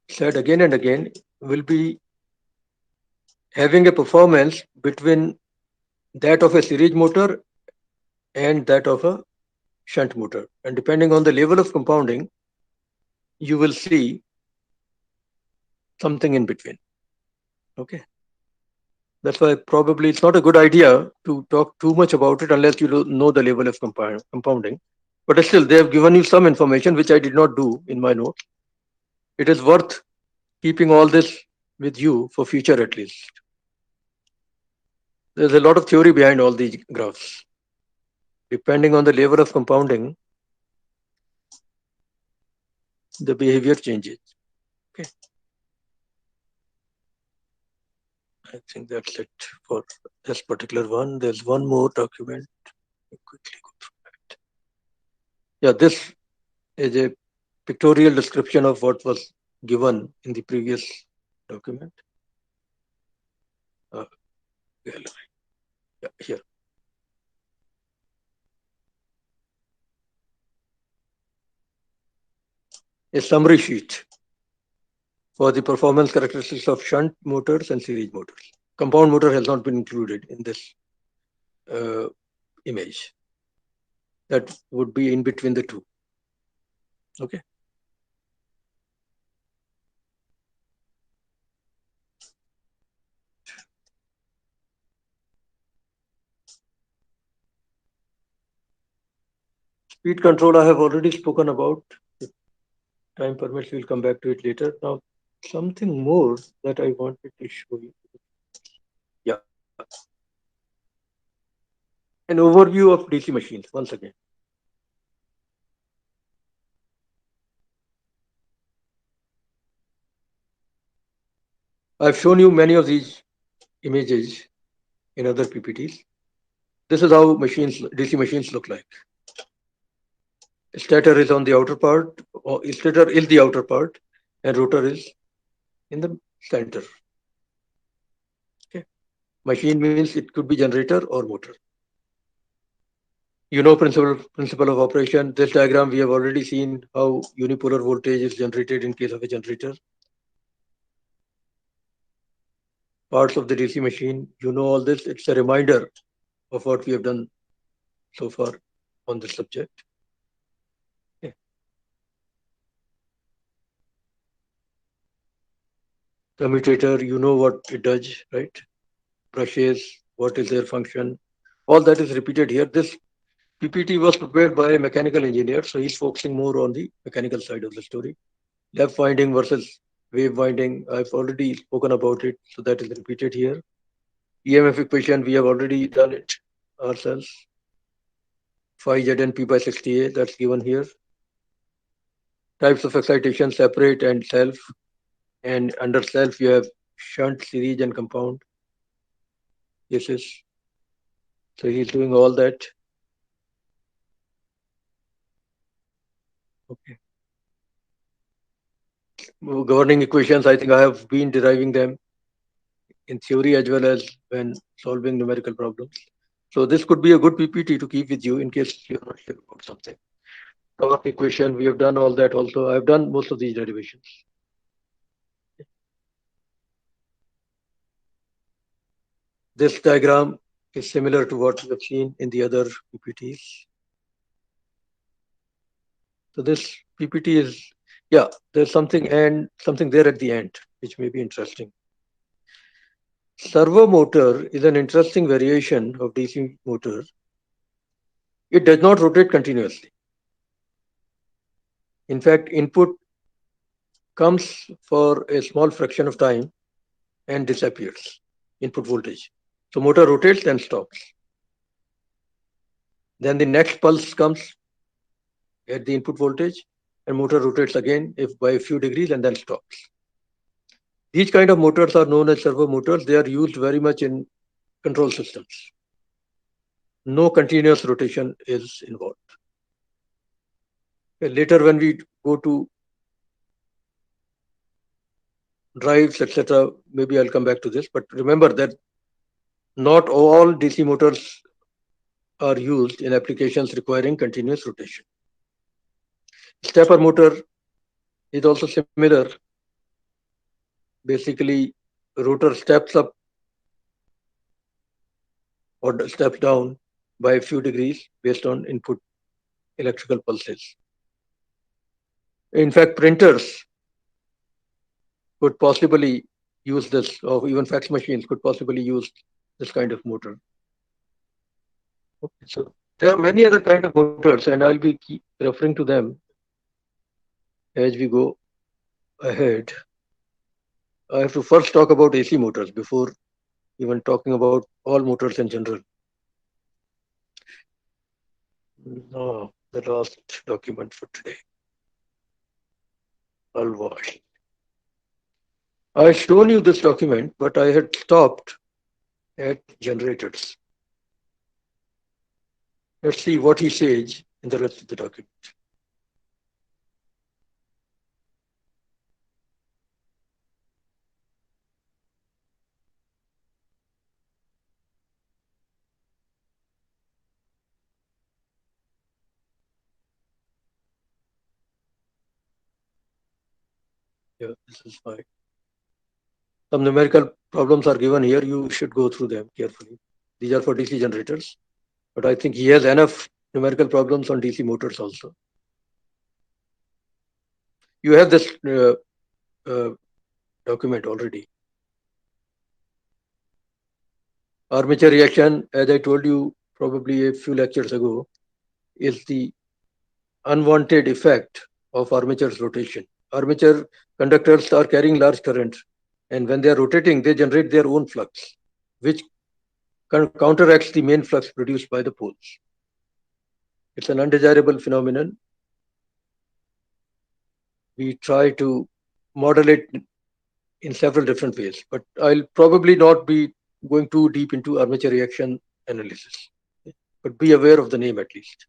said again and again, will be having a performance between that of a series motor and that of a shunt motor. And depending on the level of compounding, you will see something in between. Okay. That's why probably it's not a good idea to talk too much about it unless you know the level of compounding. But still, they have given you some information which I did not do in my notes. It is worth keeping all this with you for future at least. There's a lot of theory behind all these graphs. Depending on the level of compounding, the behavior changes. Okay. I think that's it for this particular one. There's one more document. Quickly go through it. Yeah, this is a pictorial description of what was given in the previous document. Gallery. Yeah, here. A summary sheet for the performance characteristics of shunt motors and series motors. Compound motor has not been included in this image. That would be in between the two. Okay. Speed control I have already spoken about. If time permits, we'll come back to it later. Now, something more that I wanted to show you. Yeah. An overview of DC machines once again. I've shown you many of these images in other PPTs. This is how DC machines look like. Stator is on the outer part, or stator is the outer part, and rotor is in the center. Okay. Machine means it could be generator or motor. You know principle of operation. This diagram we have already seen how unipolar voltage is generated in case of a generator. Parts of the DC machine. You know all this. It's a reminder of what we have done so far on this subject. Okay. Commutator, you know what it does, right? Brushes, what is their function? All that is repeated here. This PPT was prepared by a mechanical engineer, so he's focusing more on the mechanical side of the story. Left winding versus wave winding, I've already spoken about it, so that is repeated here. EMF equation, we have already done it ourselves. Phi ZNP by 60A, that's given here. Types of excitation, separate and self. And under self, you have shunt, series, and compound. This is, so he's doing all that. Okay. Governing equations, I think I have been deriving them in theory as well as when solving numerical problems. So this could be a good PPT to keep with you in case you're not sure about something. Torque equation, we have done all that also. I've done most of these derivations. This diagram is similar to what we have seen in the other PPTs. So this PPT is, yeah, there's something there at the end, which may be interesting. Servo motor is an interesting variation of DC motor. It does not rotate continuously. In fact, input comes for a small fraction of time and disappears, input voltage. So motor rotates and stops. Then the next pulse comes at the input voltage and motor rotates again if by a few degrees and then stops. These kind of motors are known as servo motors. They are used very much in control systems. No continuous rotation is involved. Later when we go to drives, etc., maybe I'll come back to this. But remember that not all DC motors are used in applications requiring continuous rotation. Stepper motor is also similar. Basically, rotor steps up or steps down by a few degrees based on input electrical pulses. In fact, printers could possibly use this, or even fax machines could possibly use this kind of motor. Okay, so there are many other kind of motors, and I'll be referring to them as we go ahead. I have to first talk about AC motors before even talking about all motors in general. No, the last document for today. I'll watch. I've shown you this document, but I had stopped at generators. Let's see what he says in the rest of the document. Yeah, this is fine. Some numerical problems are given here. You should go through them carefully. These are for DC generators, but I think he has enough numerical problems on DC motors also. You have this uh, document already. Armature reaction, as I told you probably a few lectures ago, is the unwanted effect of armature's rotation. Armature conductors are carrying large currents, and when they are rotating, they generate their own flux, which counteracts the main flux produced by the poles. It's an undesirable phenomenon. We try to model it in several different ways, but I'll probably not be going too deep into armature reaction analysis, but be aware of the name at least.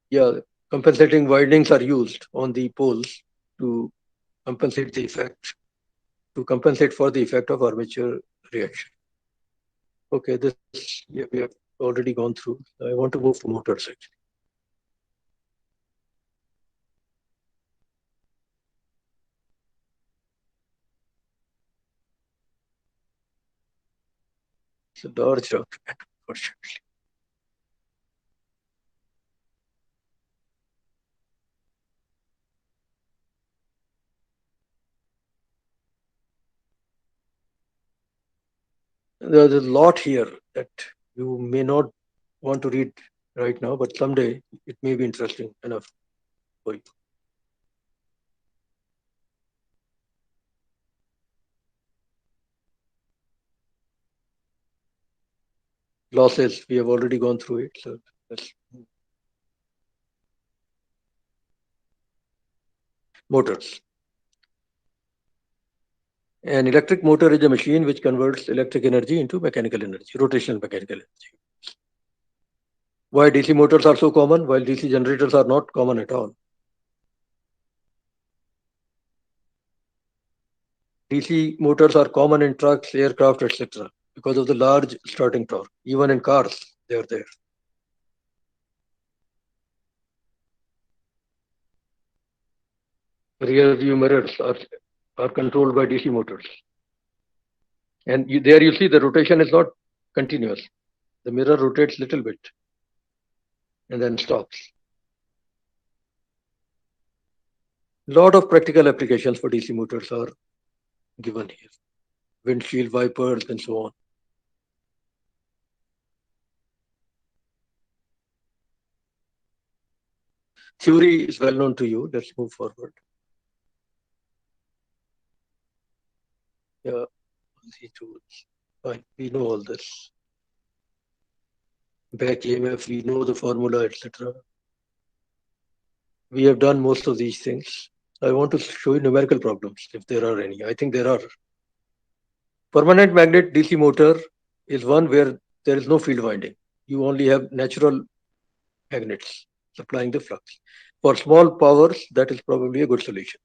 Yeah, compensating windings are used on the poles to compensate the effect, to compensate for the effect of armature reaction. Okay, this yeah, we have already gone through. I want to move to motors actually. It's a large document, unfortunately. There's a lot here that you may not want to read right now, but someday it may be interesting enough for you. Losses, we have already gone through it. So that's motors. An electric motor is a machine which converts electric energy into mechanical energy, rotational mechanical energy. Why DC motors are so common while DC generators are not common at all? DC motors are common in trucks, aircraft, etc. because of the large starting torque. Even in cars, they are there. Rear view mirrors are controlled by DC motors. And there you see the rotation is not continuous. The mirror rotates a little bit and then stops. A lot of practical applications for DC motors are given here. Windshield wipers and so on. Theory is well known to you. Let's move forward. Yeah, the tools. Fine, we know all this. Back EMF, we know the formula, etc. We have done most of these things. I want to show you numerical problems, if there are any. I think there are. Permanent magnet DC motor is one where there is no field winding. You only have natural magnets supplying the flux. For small powers, that is probably a good solution.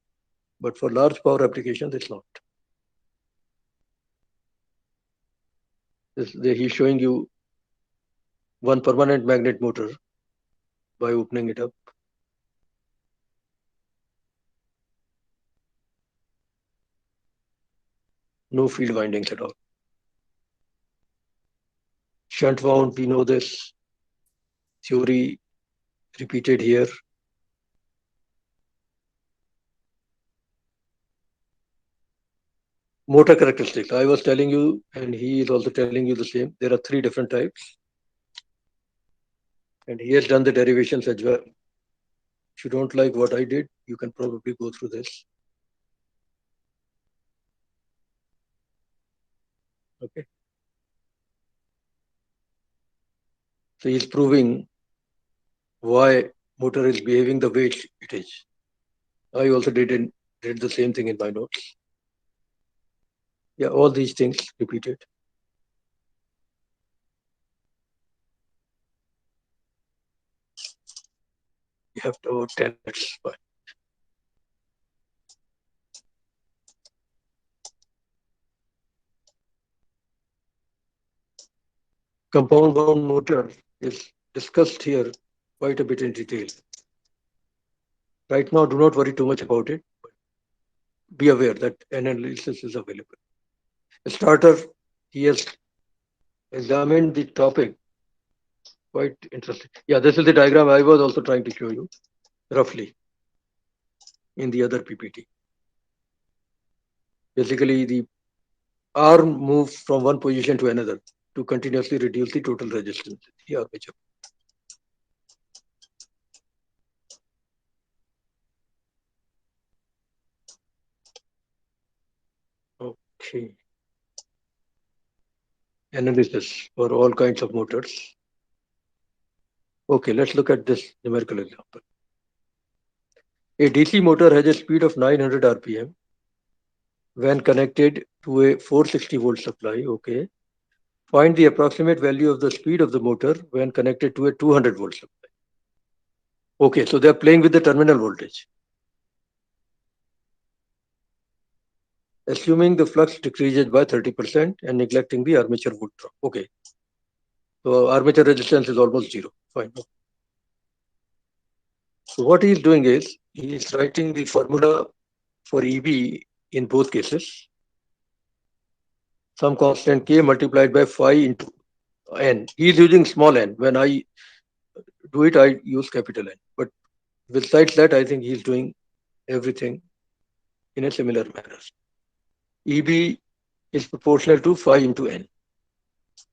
But for large power applications, it's not. He's showing you one permanent magnet motor by opening it up. No field windings at all. Shunt wound, we know this. Theory repeated here. Motor characteristics. I was telling you, and he is also telling you the same. There are 3 different types. And he has done the derivations as well. If you don't like what I did, you can probably go through this. Okay. So he's proving why motor is behaving the way it is. I also did the same thing in my notes. Yeah, all these things repeated. You have to 10 minutes. But compound wound motor is discussed here quite a bit in detail. Right now, do not worry too much about it. Be aware that an analysis is available. A starter, he has examined the topic. Quite interesting. Yeah, this is the diagram I was also trying to show you, roughly. in the other PPT. Basically, the arm moves from one position to another to continuously reduce the total resistance in the armature. Okay. Analysis for all kinds of motors. Okay, let's look at this numerical example. A DC motor has a speed of 900 RPM when connected to a 460 volt supply. Okay. Find the approximate value of the speed of the motor when connected to a 200 volt supply. Okay, so they're playing with the terminal voltage. Assuming the flux decreases by 30% and neglecting the armature would drop. Okay. So armature resistance is almost zero. Fine. So what he's doing is he's writing the formula for EB in both cases. Some constant K multiplied by phi into N. He's using small n. When I do it, I use capital N. But besides that, I think he's doing everything in a similar manner. EB is proportional to phi into N.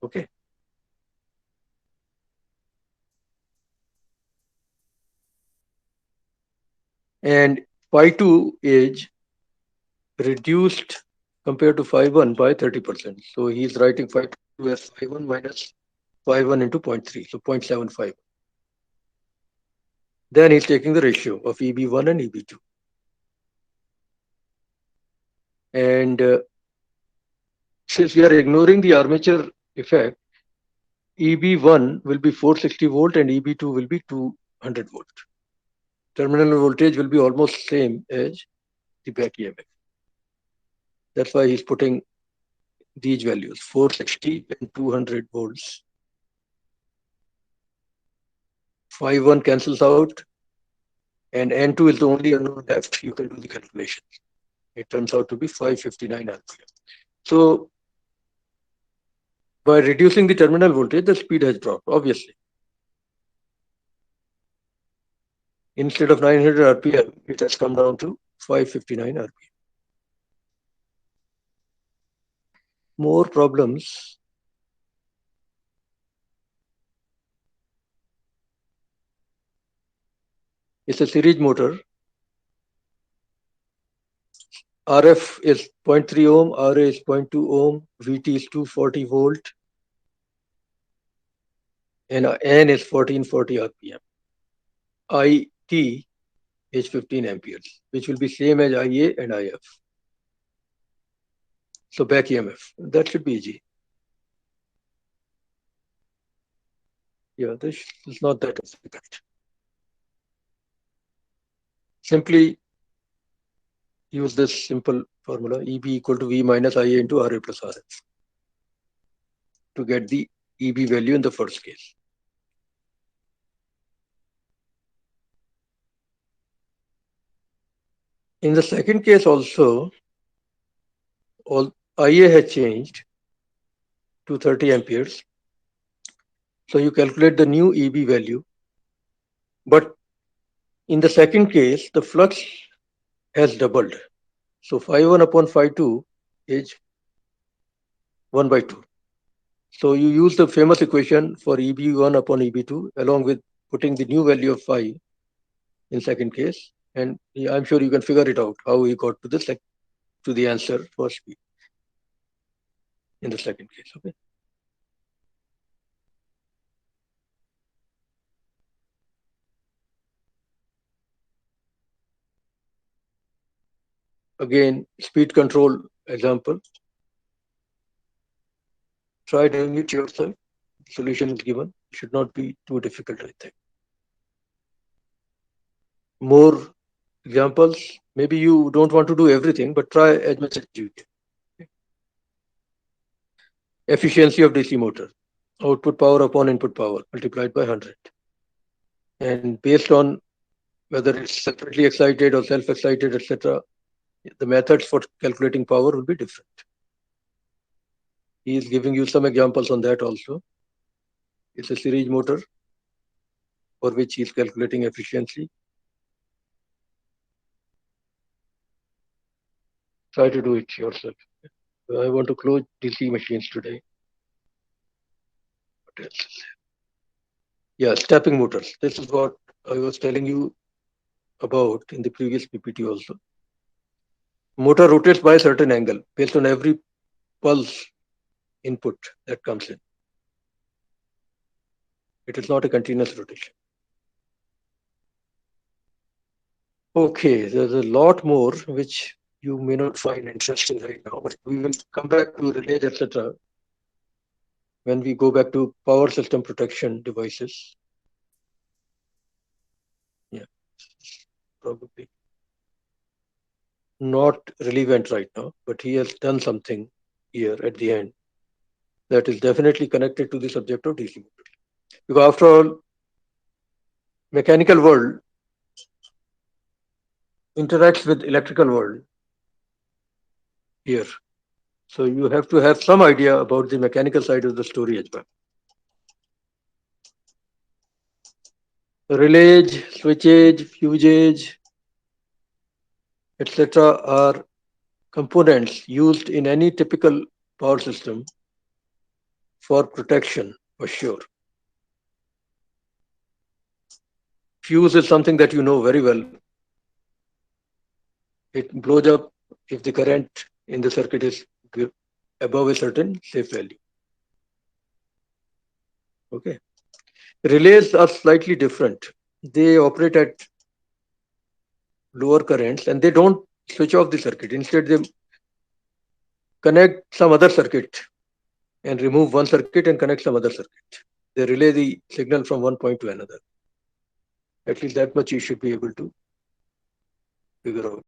Okay. And phi 2 is reduced compared to phi 1 by 30%. So he's writing phi 2 as phi 1 minus phi 1 into 0.3, so 0.75. Then he's taking the ratio of EB1 and EB2. And since we are ignoring the armature effect, EB1 will be 460 volt and EB2 will be 200 volt. Terminal voltage will be almost same as the back EMF. That's why he's putting these values, 460 and 200 volts. Phi 1 cancels out, and N2 is the only unknown left. You can do the calculations. It turns out to be 559 RPM. So by reducing the terminal voltage, the speed has dropped, obviously. Instead of 900 RPM, it has come down to 559 RPM. More problems. It's a series motor. RF is 0.3 ohm, RA is 0.2 ohm, VT is 240 volt, and N is 1440 RPM. IT is 15 amperes, which will be same as IA and IF. So back EMF, that should be easy. Yeah, this is not that difficult. Simply use this simple formula, EB equal to V minus IA into RA plus RF to get the EB value in the first case. In the second case also, all IA has changed to 30 amperes. So you calculate the new EB value. But in the second case, the flux has doubled. So phi 1 upon phi 2 is 1 by 2. So you use the famous equation for EB1 upon EB2 along with putting the new value of phi in second case. And I'm sure you can figure it out how he got to the answer for speed in the second case. Okay. Again, speed control example. Try doing it yourself. Solution is given. It should not be too difficult, I think. More examples. Maybe you don't want to do everything, but try as much as you can. Efficiency of DC motor. Output power upon input power multiplied by 100. And based on whether it's separately excited or self-excited, etc., the methods for calculating power will be different. He is giving you some examples on that also. It's a series motor for which he is calculating efficiency. Try to do it yourself. I want to close DC machines today. What else? Yeah, stepping motors. This is what I was telling you about in the previous PPT also. Motor rotates by a certain angle based on every pulse input that comes in. It is not a continuous rotation. Okay, there's a lot more which you may not find interesting right now, but we will come back to relays, etc. when we go back to power system protection devices. Yeah, probably not relevant right now, but he has done something here at the end that is definitely connected to the subject of DC motor. Because after all, mechanical world interacts with electrical world here. So you have to have some idea about the mechanical side of the story as well. Relays, switches, fuses, etc. are components used in any typical power system for protection, for sure. Fuse is something that you know very well. It blows up if the current in the circuit is above a certain safe value. Okay. Relays are slightly different. They operate at lower currents and they don't switch off the circuit. Instead, they connect some other circuit and remove one circuit and connect some other circuit. They relay the signal from one point to another. At least that much you should be able to figure out.